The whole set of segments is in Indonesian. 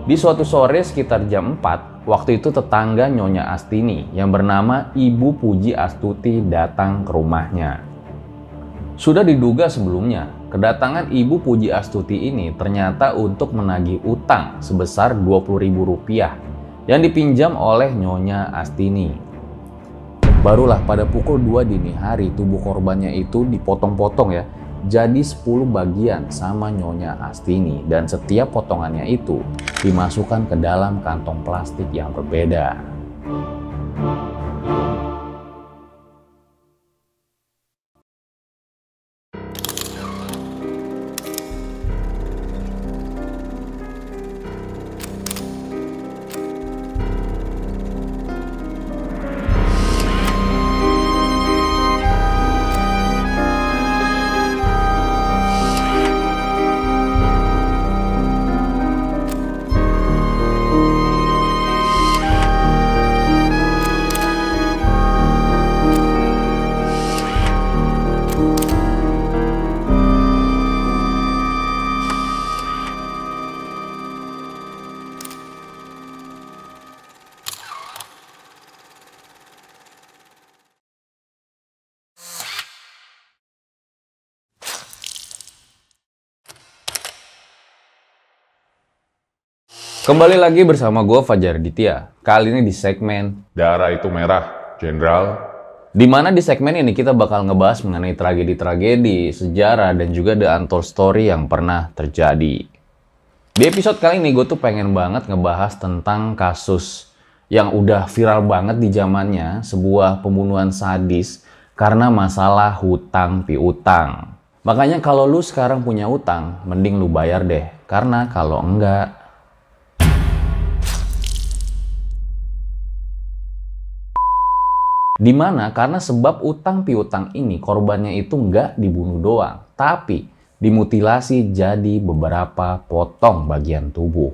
Di suatu sore sekitar jam 4, waktu itu tetangga Nyonya Astini yang bernama Ibu Puji Astuti datang ke rumahnya. Sudah diduga sebelumnya, kedatangan Ibu Puji Astuti ini ternyata untuk menagih utang sebesar Rp20.000 yang dipinjam oleh Nyonya Astini. Barulah pada pukul 2 dini hari tubuh korbannya itu dipotong-potong ya, jadi 10 bagian sama Nyonya Astini, dan setiap potongannya itu dimasukkan ke dalam kantong plastik yang berbeda. Kembali lagi bersama gue Fajar Ditya. Kali ini di segmen Darah itu merah, Jenderal. Dimana di segmen ini kita bakal ngebahas mengenai tragedi-tragedi, sejarah, dan juga the untold story yang pernah terjadi. Di episode kali ini gue tuh pengen banget ngebahas tentang kasus yang udah viral banget di zamannya, sebuah pembunuhan sadis karena masalah hutang piutang. Makanya kalau lu sekarang punya utang, mending lu bayar deh. Karena kalau enggak, dimana karena sebab utang piutang ini korbannya itu nggak dibunuh doang, tapi dimutilasi jadi beberapa potong bagian tubuh.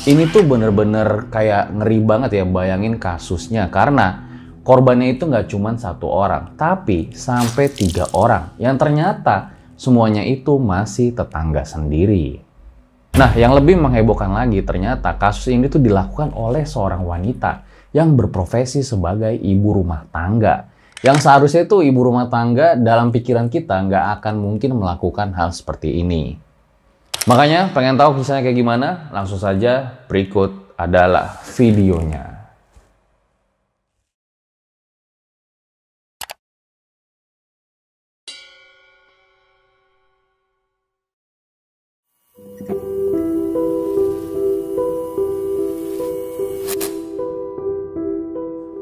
Ini tuh bener-bener kayak ngeri banget ya bayangin kasusnya, karena korbannya itu nggak cuma 1 orang, tapi sampai 3 orang yang ternyata semuanya itu masih tetangga sendiri. Nah, yang lebih menghebohkan lagi, ternyata kasus ini tuh dilakukan oleh seorang wanita yang berprofesi sebagai ibu rumah tangga. Yang seharusnya tuh ibu rumah tangga dalam pikiran kita nggak akan mungkin melakukan hal seperti ini. Makanya pengen tahu kisahnya kayak gimana? Langsung saja, berikut adalah videonya.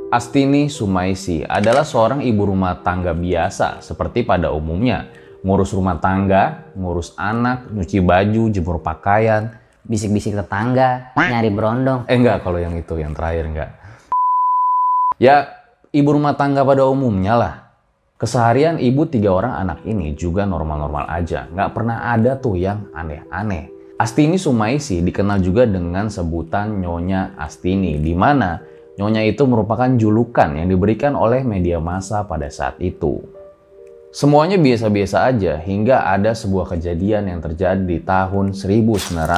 Astini Sumaisi adalah seorang ibu rumah tangga biasa seperti pada umumnya. Ngurus rumah tangga, ngurus anak, nyuci baju, jemur pakaian, bisik-bisik tetangga, nyari berondong. Enggak, kalau yang itu, yang terakhir enggak. Ya, ibu rumah tangga pada umumnya lah. Keseharian ibu 3 orang anak ini juga normal-normal aja. Nggak pernah ada tuh yang aneh-aneh. Astini Sumaisi dikenal juga dengan sebutan Nyonya Astini, di mana Nyonya itu merupakan julukan yang diberikan oleh media massa pada saat itu. Semuanya biasa-biasa aja hingga ada sebuah kejadian yang terjadi di tahun 1996.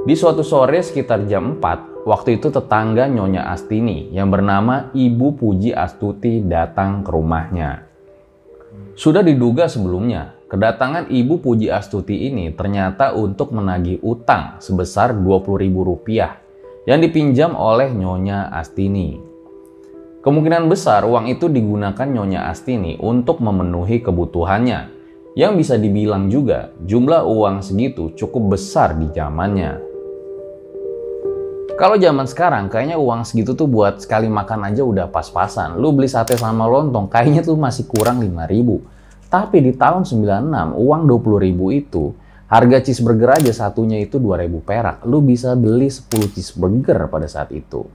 Di suatu sore sekitar jam 4, waktu itu tetangga Nyonya Astini yang bernama Ibu Puji Astuti datang ke rumahnya. Sudah diduga sebelumnya, kedatangan Ibu Puji Astuti ini ternyata untuk menagih utang sebesar Rp20.000 yang dipinjam oleh Nyonya Astini. Kemungkinan besar uang itu digunakan Nyonya Astini untuk memenuhi kebutuhannya, yang bisa dibilang juga jumlah uang segitu cukup besar di zamannya. Kalau zaman sekarang kayaknya uang segitu tuh buat sekali makan aja udah pas-pasan. Lu beli sate sama lontong kayaknya tuh masih kurang 5.000. Tapi di tahun 96 uang 20.000 itu harga cheeseburger aja satunya itu 2.000 perak. Lu bisa beli 10 cheeseburger pada saat itu.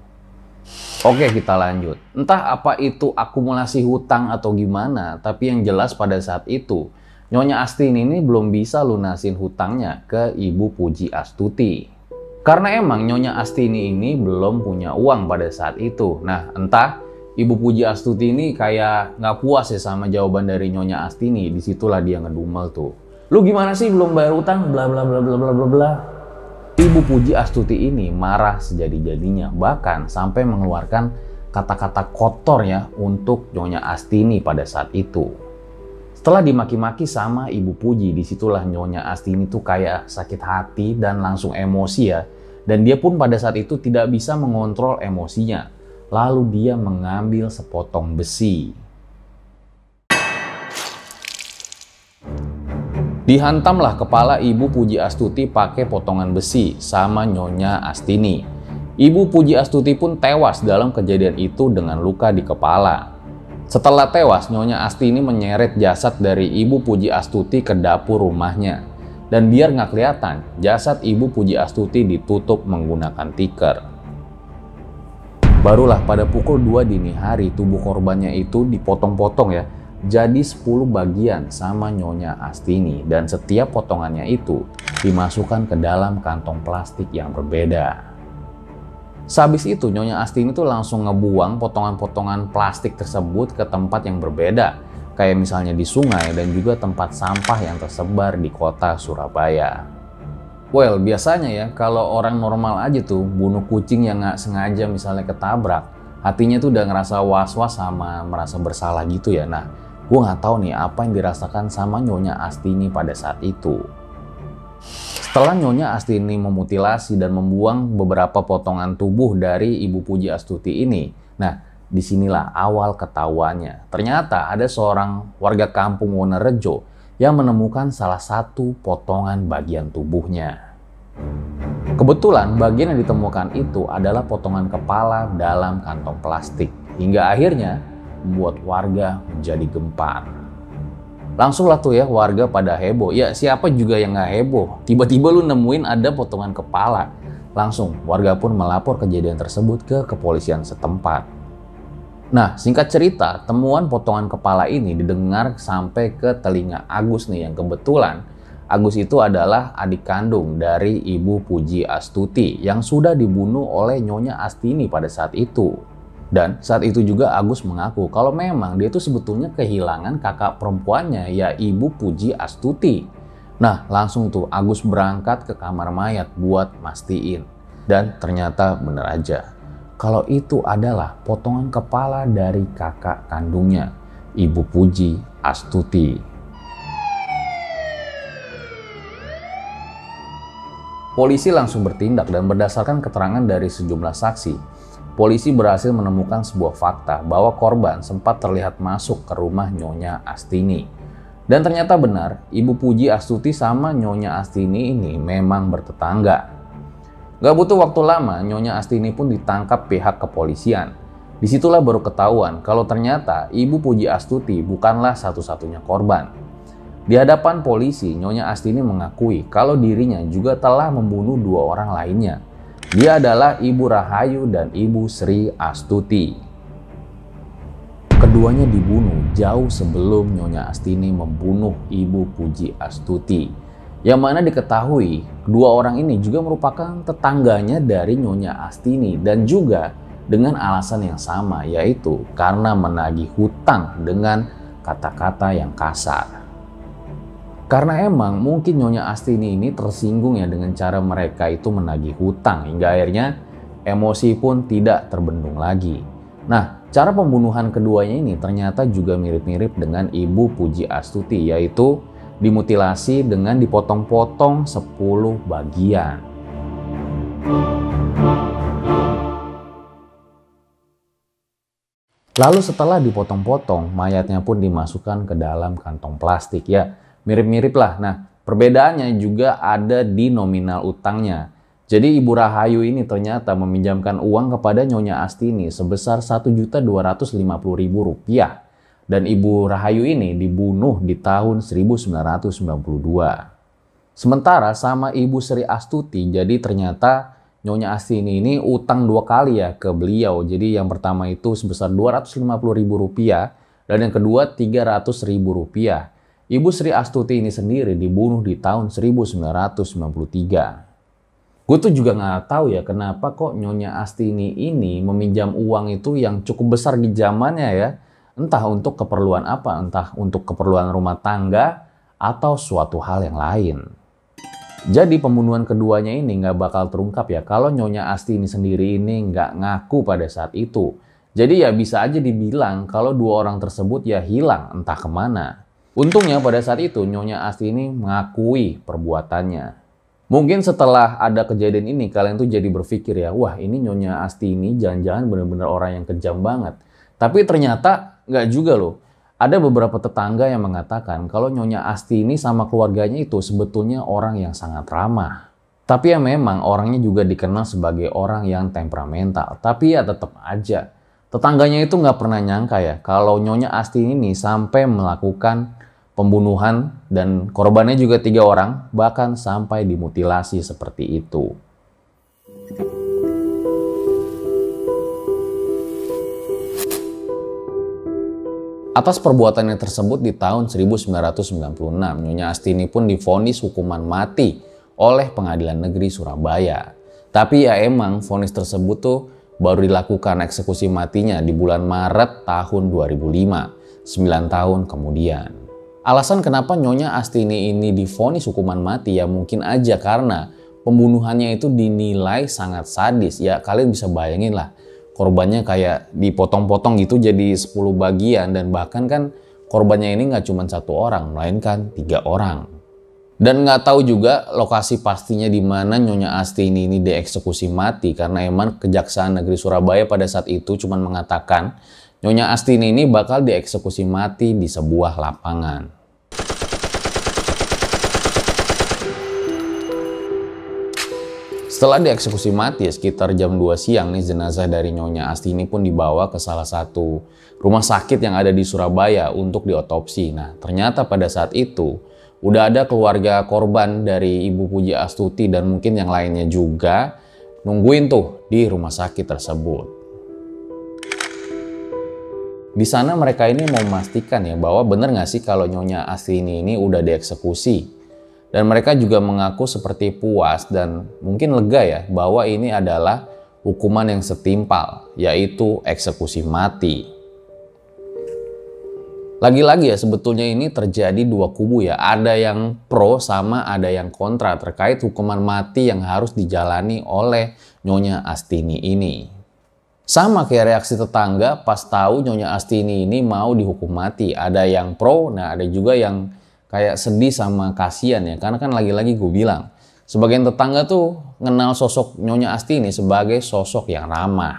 Oke, kita lanjut. Entah apa itu akumulasi hutang atau gimana, tapi yang jelas pada saat itu Nyonya Astini ini belum bisa lunasin hutangnya ke Ibu Puji Astuti. Karena emang Nyonya Astini ini belum punya uang pada saat itu. Nah, entah Ibu Puji Astuti ini kayak nggak puas ya sama jawaban dari Nyonya Astini. Disitulah dia ngedumel tuh. Lu gimana sih belum bayar utang? Bla bla bla bla bla bla bla. Ibu Puji Astuti ini marah sejadi-jadinya. Bahkan sampai mengeluarkan kata-kata kotor ya untuk Nyonya Astini pada saat itu. Setelah dimaki-maki sama Ibu Puji, disitulah Nyonya Astini tuh kayak sakit hati dan langsung emosi ya. Dan dia pun pada saat itu tidak bisa mengontrol emosinya. Lalu dia mengambil sepotong besi. Dihantamlah kepala Ibu Puji Astuti pakai potongan besi sama Nyonya Astini. Ibu Puji Astuti pun tewas dalam kejadian itu dengan luka di kepala. Setelah tewas, Nyonya Astini menyeret jasad dari Ibu Puji Astuti ke dapur rumahnya. Dan biar nggak kelihatan, jasad Ibu Puji Astuti ditutup menggunakan tikar. Barulah pada pukul 2 dini hari tubuh korbannya itu dipotong-potong ya. Jadi 10 bagian sama Nyonya Astini. Dan setiap potongannya itu dimasukkan ke dalam kantong plastik yang berbeda. Sehabis itu Nyonya Astini tuh langsung ngebuang potongan-potongan plastik tersebut ke tempat yang berbeda. Kayak misalnya di sungai dan juga tempat sampah yang tersebar di kota Surabaya. Well, biasanya ya kalau orang normal aja tuh bunuh kucing yang nggak sengaja misalnya ketabrak, hatinya tuh udah ngerasa was-was sama merasa bersalah gitu ya. Nah, gue nggak tahu nih apa yang dirasakan sama Nyonya Astini pada saat itu. Setelah Nyonya Astini memutilasi dan membuang beberapa potongan tubuh dari Ibu Puji Astuti ini, nah disinilah awal ketahuannya. Ternyata ada seorang warga kampung Wonorejo yang menemukan salah satu potongan bagian tubuhnya. Kebetulan bagian yang ditemukan itu adalah potongan kepala dalam kantong plastik. Hingga akhirnya membuat warga menjadi gempar. Langsung lah tuh ya warga pada heboh. Ya siapa juga yang nggak heboh. Tiba-tiba lu nemuin ada potongan kepala. Langsung warga pun melapor kejadian tersebut ke kepolisian setempat. Nah singkat cerita temuan potongan kepala ini didengar sampai ke telinga Agus nih. Yang kebetulan Agus itu adalah adik kandung dari Ibu Puji Astuti yang sudah dibunuh oleh Nyonya Astini pada saat itu. Dan saat itu juga Agus mengaku kalau memang dia itu sebetulnya kehilangan kakak perempuannya ya Ibu Puji Astuti. Nah langsung tuh Agus berangkat ke kamar mayat buat mastiin. Dan ternyata bener aja. Kalau itu adalah potongan kepala dari kakak kandungnya Ibu Puji Astuti. Polisi langsung bertindak dan berdasarkan keterangan dari sejumlah saksi. Polisi berhasil menemukan sebuah fakta bahwa korban sempat terlihat masuk ke rumah Nyonya Astini. Dan ternyata benar, Ibu Puji Astuti sama Nyonya Astini ini memang bertetangga. Gak butuh waktu lama, Nyonya Astini pun ditangkap pihak kepolisian. Disitulah baru ketahuan kalau ternyata Ibu Puji Astuti bukanlah satu-satunya korban. Di hadapan polisi, Nyonya Astini mengakui kalau dirinya juga telah membunuh 2 orang lainnya. Dia adalah Ibu Rahayu dan Ibu Sri Astuti. Keduanya dibunuh jauh sebelum Nyonya Astini membunuh Ibu Puji Astuti. Yang mana diketahui kedua orang ini juga merupakan tetangganya dari Nyonya Astini dan juga dengan alasan yang sama, yaitu karena menagih hutang dengan kata-kata yang kasar. Karena emang mungkin Nyonya Astini ini tersinggung ya dengan cara mereka itu menagih hutang hingga akhirnya emosi pun tidak terbendung lagi. Nah, cara pembunuhan keduanya ini ternyata juga mirip-mirip dengan Ibu Puji Astuti, yaitu dimutilasi dengan dipotong-potong 10 bagian. Lalu setelah dipotong-potong, mayatnya pun dimasukkan ke dalam kantong plastik ya. Mirip-mirip lah. Nah, perbedaannya juga ada di nominal utangnya. Jadi Ibu Rahayu ini ternyata meminjamkan uang kepada Nyonya Astini sebesar Rp1.250.000. Dan Ibu Rahayu ini dibunuh di tahun 1992. Sementara sama Ibu Sri Astuti, jadi ternyata Nyonya Astini ini utang 2 kali ya ke beliau. Jadi yang pertama itu sebesar Rp250.000 dan yang kedua Rp300.000. Ibu Sri Astuti ini sendiri dibunuh di tahun 1993. Gue tuh juga nggak tahu ya kenapa kok Nyonya Astini ini meminjam uang itu yang cukup besar di zamannya ya. Entah untuk keperluan apa, entah untuk keperluan rumah tangga atau suatu hal yang lain. Jadi pembunuhan keduanya ini nggak bakal terungkap ya kalau Nyonya Astini sendiri ini nggak ngaku pada saat itu. Jadi ya bisa aja dibilang kalau dua orang tersebut ya hilang entah kemana. Untungnya pada saat itu Nyonya Astini mengakui perbuatannya. Mungkin setelah ada kejadian ini kalian tuh jadi berpikir ya, wah ini Nyonya Astini jangan-jangan bener-bener orang yang kejam banget. Tapi ternyata nggak juga loh. Ada beberapa tetangga yang mengatakan kalau Nyonya Astini sama keluarganya itu sebetulnya orang yang sangat ramah. Tapi ya memang orangnya juga dikenal sebagai orang yang temperamental. Tapi ya tetap aja. Tetangganya itu nggak pernah nyangka ya kalau Nyonya Astini ini sampai melakukan pembunuhan dan korbannya juga 3 orang, bahkan sampai dimutilasi seperti itu. Atas perbuatannya tersebut di tahun 1996, Nyonya Astini pun divonis hukuman mati oleh Pengadilan Negeri Surabaya. Tapi ya emang vonis tersebut tuh baru dilakukan eksekusi matinya di bulan Maret tahun 2005, 9 tahun kemudian. Alasan kenapa Nyonya Astini ini divonis hukuman mati ya mungkin aja karena pembunuhannya itu dinilai sangat sadis. Ya kalian bisa bayangin lah, korbannya kayak dipotong-potong gitu jadi 10 bagian dan bahkan kan korbannya ini nggak cuma 1 orang, melainkan 3 orang. Dan nggak tahu juga lokasi pastinya di mana Nyonya Astini ini dieksekusi mati karena emang Kejaksaan Negeri Surabaya pada saat itu cuma mengatakan Nyonya Astini ini bakal dieksekusi mati di sebuah lapangan. Setelah dieksekusi mati sekitar jam 2 siang nih jenazah dari Nyonya Astini pun dibawa ke salah satu rumah sakit yang ada di Surabaya untuk diotopsi. Nah ternyata pada saat itu udah ada keluarga korban dari Ibu Puji Astuti dan mungkin yang lainnya juga nungguin tuh di rumah sakit tersebut. Di sana mereka ini mau memastikan ya bahwa bener nggak sih kalau Nyonya Astini ini udah dieksekusi. Dan mereka juga mengaku seperti puas dan mungkin lega ya bahwa ini adalah hukuman yang setimpal, yaitu eksekusi mati. Lagi-lagi ya sebetulnya ini terjadi 2 kubu ya, ada yang pro sama ada yang kontra terkait hukuman mati yang harus dijalani oleh Nyonya Astini ini. Sama kayak reaksi tetangga pas tahu Nyonya Astini ini mau dihukum mati, ada yang pro, nah ada juga yang kayak sedih sama kasihan ya, karena kan lagi-lagi gue bilang, sebagian tetangga tuh kenal sosok Nyonya Astini sebagai sosok yang ramah.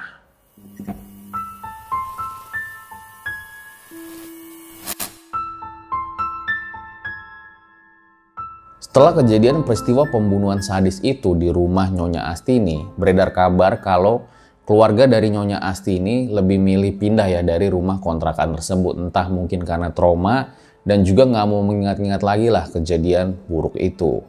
Setelah kejadian peristiwa pembunuhan sadis itu di rumah Nyonya Astini, beredar kabar kalau keluarga dari Nyonya Astini lebih milih pindah ya dari rumah kontrakan tersebut, entah mungkin karena trauma dan juga nggak mau mengingat-ingat lagi lah kejadian buruk itu.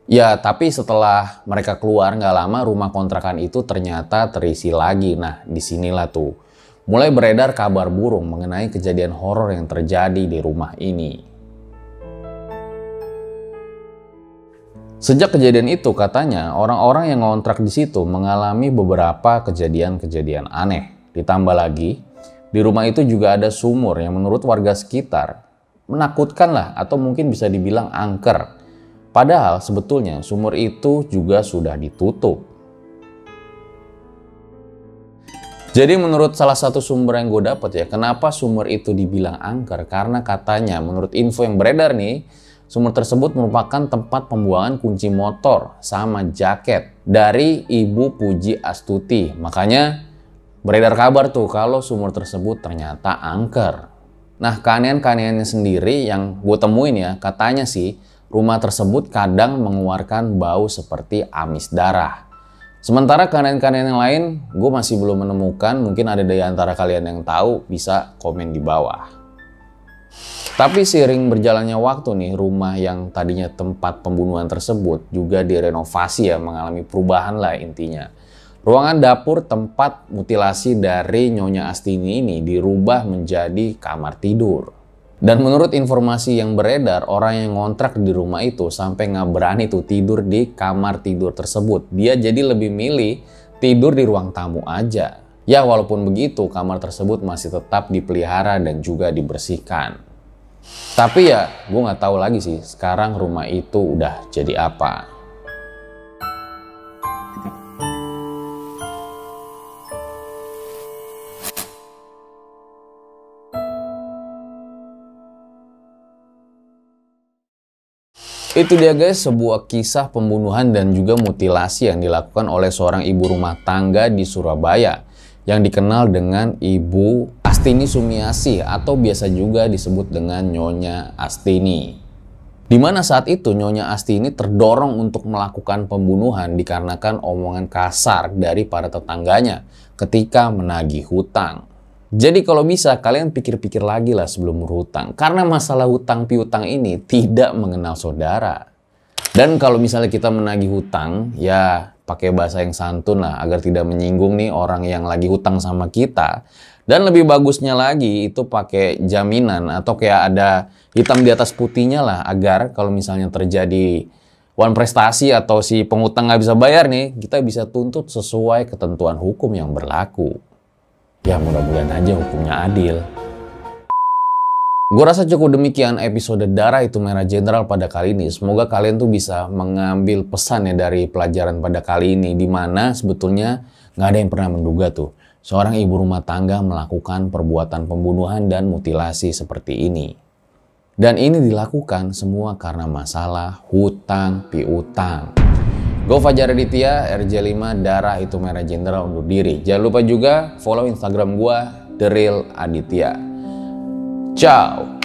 Ya, tapi setelah mereka keluar nggak lama rumah kontrakan itu ternyata terisi lagi. Nah, disinilah tuh mulai beredar kabar burung mengenai kejadian horor yang terjadi di rumah ini. Sejak kejadian itu katanya orang-orang yang ngontrak di situ mengalami beberapa kejadian-kejadian aneh. Ditambah lagi, di rumah itu juga ada sumur yang menurut warga sekitar menakutkan lah atau mungkin bisa dibilang angker. Padahal sebetulnya sumur itu juga sudah ditutup. Jadi menurut salah satu sumber yang gue dapat ya, kenapa sumur itu dibilang angker? Karena katanya menurut info yang beredar nih, sumur tersebut merupakan tempat pembuangan kunci motor sama jaket dari Ibu Puji Astuti. Makanya beredar kabar tuh kalau sumur tersebut ternyata angker. Nah, keanehan-keanehannya sendiri yang gue temuin ya, katanya sih rumah tersebut kadang mengeluarkan bau seperti amis darah. Sementara keanehan-keanehan yang lain gue masih belum menemukan, mungkin ada dari antara kalian yang tahu bisa komen di bawah. Tapi seiring berjalannya waktu nih, rumah yang tadinya tempat pembunuhan tersebut juga direnovasi ya, mengalami perubahan lah intinya. Ruangan dapur tempat mutilasi dari Nyonya Astini ini dirubah menjadi kamar tidur. Dan menurut informasi yang beredar, orang yang ngontrak di rumah itu sampai nggak berani tuh tidur di kamar tidur tersebut. Dia jadi lebih milih tidur di ruang tamu aja. Ya walaupun begitu, kamar tersebut masih tetap dipelihara dan juga dibersihkan. Tapi ya, gue nggak tahu lagi sih sekarang rumah itu udah jadi apa. Itu dia guys, sebuah kisah pembunuhan dan juga mutilasi yang dilakukan oleh seorang ibu rumah tangga di Surabaya yang dikenal dengan Ibu Astini Sumiasih atau biasa juga disebut dengan Nyonya Astini. Dimana saat itu Nyonya Astini terdorong untuk melakukan pembunuhan dikarenakan omongan kasar dari para tetangganya ketika menagih hutang. Jadi kalau bisa kalian pikir-pikir lagi lah sebelum berhutang. Karena masalah hutang piutang ini tidak mengenal saudara. Dan kalau misalnya kita menagih hutang, ya pakai bahasa yang santun lah agar tidak menyinggung nih orang yang lagi hutang sama kita. Dan lebih bagusnya lagi itu pakai jaminan atau kayak ada hitam di atas putihnya lah agar kalau misalnya terjadi wan prestasi atau si penghutang nggak bisa bayar nih, kita bisa tuntut sesuai ketentuan hukum yang berlaku. Ya mudah-mudahan aja hukumnya adil. Gue rasa cukup demikian episode Darah Itu Merah Jenderal pada kali ini. Semoga kalian tuh bisa mengambil pesan ya dari pelajaran pada kali ini. Dimana sebetulnya nggak ada yang pernah menduga tuh seorang ibu rumah tangga melakukan perbuatan pembunuhan dan mutilasi seperti ini. Dan ini dilakukan semua karena masalah hutang piutang. Gue Fajar Aditya, RJ5 Darah Itu Merah Jenderal undur diri. Jangan lupa juga follow Instagram gue, The Real Aditya. Ciao.